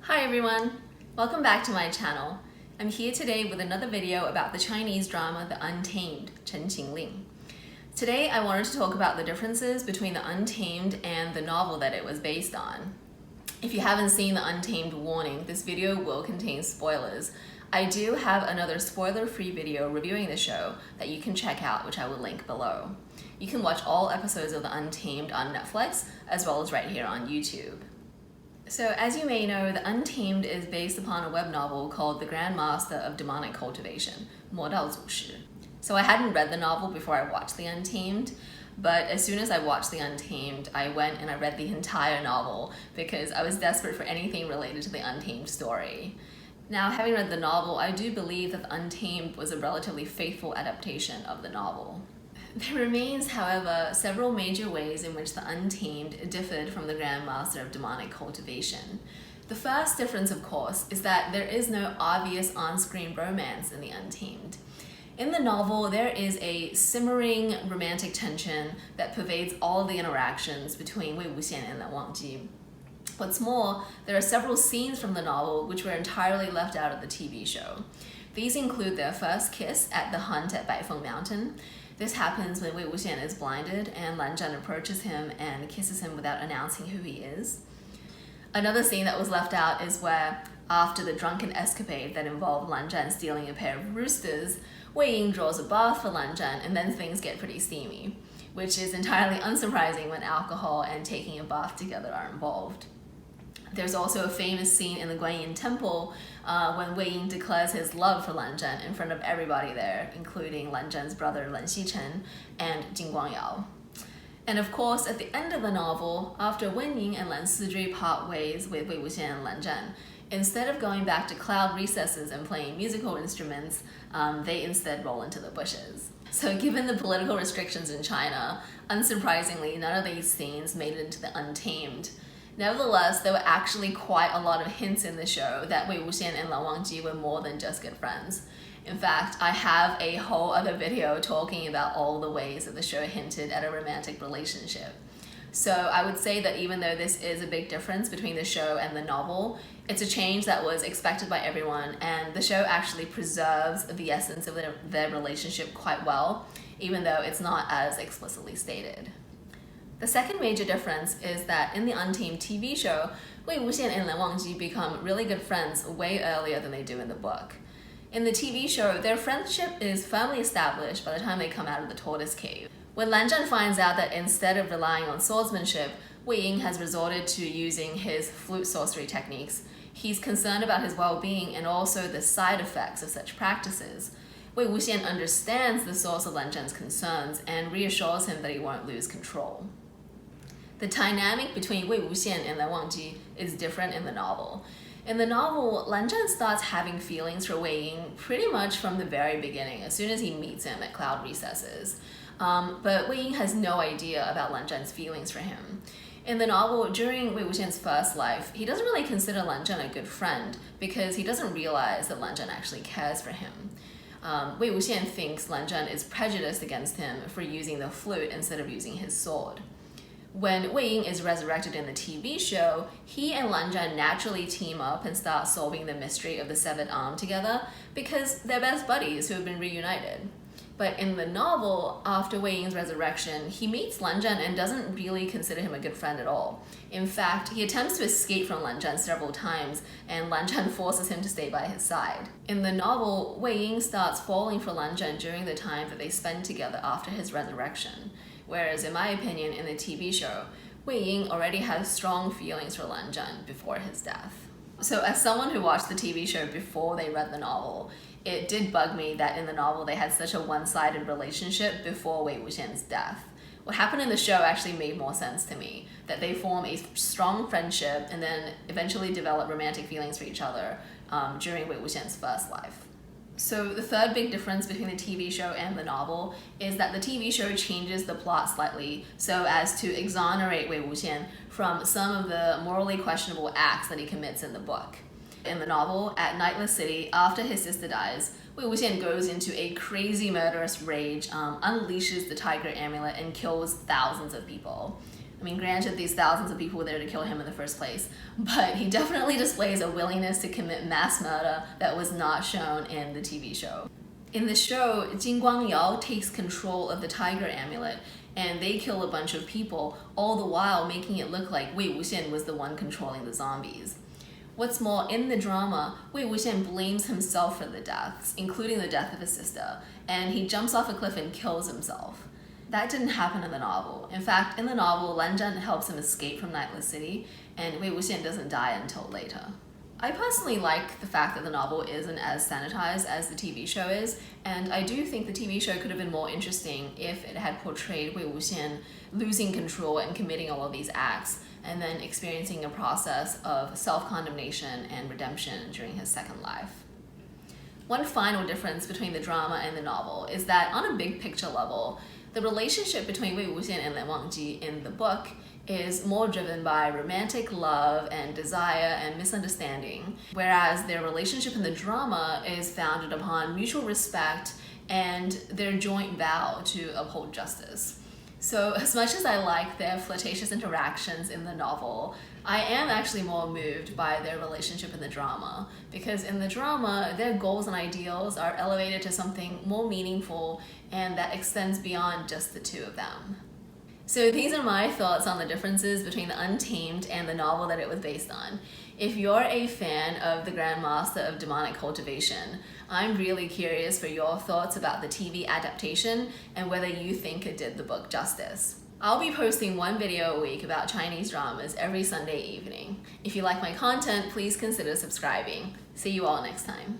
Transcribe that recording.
Hi everyone! Welcome back to my channel. I'm here today with another video about the Chinese drama The Untamed, Chen Qingling. Today I wanted to talk about the differences between The Untamed and the novel that it was based on. If you haven't seen The Untamed, warning, this video will contain spoilers. I do have another spoiler-free video reviewing the show that you can check out, which I will link below. You can watch all episodes of The Untamed on Netflix, as well as right here on YouTube. So as you may know, The Untamed is based upon a web novel called The Grandmaster of Demonic Cultivation, 魔道祖师. So I hadn't read the novel before I watched The Untamed, but as soon as I watched The Untamed, I went and I read the entire novel because I was desperate for anything related to the Untamed story. Now, having read the novel, I do believe that The Untamed was a relatively faithful adaptation of the novel. There remains, however, several major ways in which The Untamed differed from the Grandmaster of Demonic Cultivation. The first difference, of course, is that there is no obvious on-screen romance in The Untamed. In the novel, there is a simmering romantic tension that pervades all of the interactions between Wei Wuxian and Lan Wangji. What's more, there are several scenes from the novel which were entirely left out of the TV show. These include their first kiss at the hunt at Baifeng Mountain. This happens when Wei Wuxian is blinded and Lan Zhan approaches him and kisses him without announcing who he is. Another scene that was left out is where, after the drunken escapade that involved Lan Zhan stealing a pair of roosters, Wei Ying draws a bath for Lan Zhan and then things get pretty steamy, which is entirely unsurprising when alcohol and taking a bath together are involved. There's also a famous scene in the Guanyin Temple when Wei Ying declares his love for Lan Zhan in front of everybody there, including Lan Zhan's brother Lan Xichen and Jin Guangyao. And of course, at the end of the novel, after Wen Ying and Lan Sizhui part ways with Wei Wuxian and Lan Zhan, instead of going back to cloud recesses and playing musical instruments, they instead roll into the bushes. So given the political restrictions in China, unsurprisingly, none of these scenes made it into The Untamed. Nevertheless, there were actually quite a lot of hints in the show that Wei Wuxian and Lan Wangji were more than just good friends. In fact, I have a whole other video talking about all the ways that the show hinted at a romantic relationship. So I would say that even though this is a big difference between the show and the novel, it's a change that was expected by everyone, and the show actually preserves the essence of their relationship quite well, even though it's not as explicitly stated. The second major difference is that in the Untamed TV show, Wei Wuxian and Lan Wangji become really good friends way earlier than they do in the book. In the TV show, their friendship is firmly established by the time they come out of the tortoise cave. When Lan Zhan finds out that instead of relying on swordsmanship, Wei Ying has resorted to using his flute sorcery techniques, he's concerned about his well-being and also the side effects of such practices. Wei Wuxian understands the source of Lan Zhan's concerns and reassures him that he won't lose control. The dynamic between Wei Wuxian and Lan Wangji is different in the novel. In the novel, Lan Zhan starts having feelings for Wei Ying pretty much from the very beginning, as soon as he meets him at cloud recesses. But Wei Ying has no idea about Lan Zhan's feelings for him. In the novel, during Wei Wuxian's first life, he doesn't really consider Lan Zhan a good friend because he doesn't realize that Lan Zhan actually cares for him. Wei Wuxian thinks Lan Zhan is prejudiced against him for using the flute instead of using his sword. When Wei Ying is resurrected in the TV show, he and Lan Zhan naturally team up and start solving the mystery of the severed arm together because they're best buddies who have been reunited. But in the novel, after Wei Ying's resurrection, he meets Lan Zhan and doesn't really consider him a good friend at all. In fact, he attempts to escape from Lan Zhan several times, and Lan Zhan forces him to stay by his side. In the novel, Wei Ying starts falling for Lan Zhan during the time that they spend together after his resurrection. Whereas, in my opinion, in the TV show, Wei Ying already has strong feelings for Lan Zhan before his death. So as someone who watched the TV show before they read the novel, it did bug me that in the novel they had such a one-sided relationship before Wei Wuxian's death. What happened in the show actually made more sense to me, that they form a strong friendship and then eventually develop romantic feelings for each other during Wei Wuxian's first life. So the third big difference between the TV show and the novel is that the TV show changes the plot slightly so as to exonerate Wei Wuxian from some of the morally questionable acts that he commits in the book. In the novel, at Nightless City, after his sister dies, Wei Wuxian goes into a crazy murderous rage, unleashes the tiger amulet, and kills thousands of people. I mean, granted, these thousands of people were there to kill him in the first place, but he definitely displays a willingness to commit mass murder that was not shown in the TV show. In the show, Jin Guangyao takes control of the tiger amulet, and they kill a bunch of people, all the while making it look like Wei Wuxian was the one controlling the zombies. What's more, in the drama, Wei Wuxian blames himself for the deaths, including the death of his sister, and he jumps off a cliff and kills himself. That didn't happen in the novel. In fact, in the novel, Lan Zhan helps him escape from Nightless City, and Wei Wuxian doesn't die until later. I personally like the fact that the novel isn't as sanitized as the TV show is, and I do think the TV show could have been more interesting if it had portrayed Wei Wuxian losing control and committing all of these acts, and then experiencing a process of self-condemnation and redemption during his second life. One final difference between the drama and the novel is that on a big picture level, the relationship between Wei Wuxian and Lan Wangji in the book is more driven by romantic love and desire and misunderstanding, whereas their relationship in the drama is founded upon mutual respect and their joint vow to uphold justice. So as much as I like their flirtatious interactions in the novel, I am actually more moved by their relationship in the drama, because in the drama, their goals and ideals are elevated to something more meaningful and that extends beyond just the two of them. So these are my thoughts on the differences between the Untamed and the novel that it was based on. If you're a fan of the Grandmaster of Demonic Cultivation, I'm really curious for your thoughts about the TV adaptation and whether you think it did the book justice. I'll be posting one video a week about Chinese dramas every Sunday evening. If you like my content, please consider subscribing. See you all next time.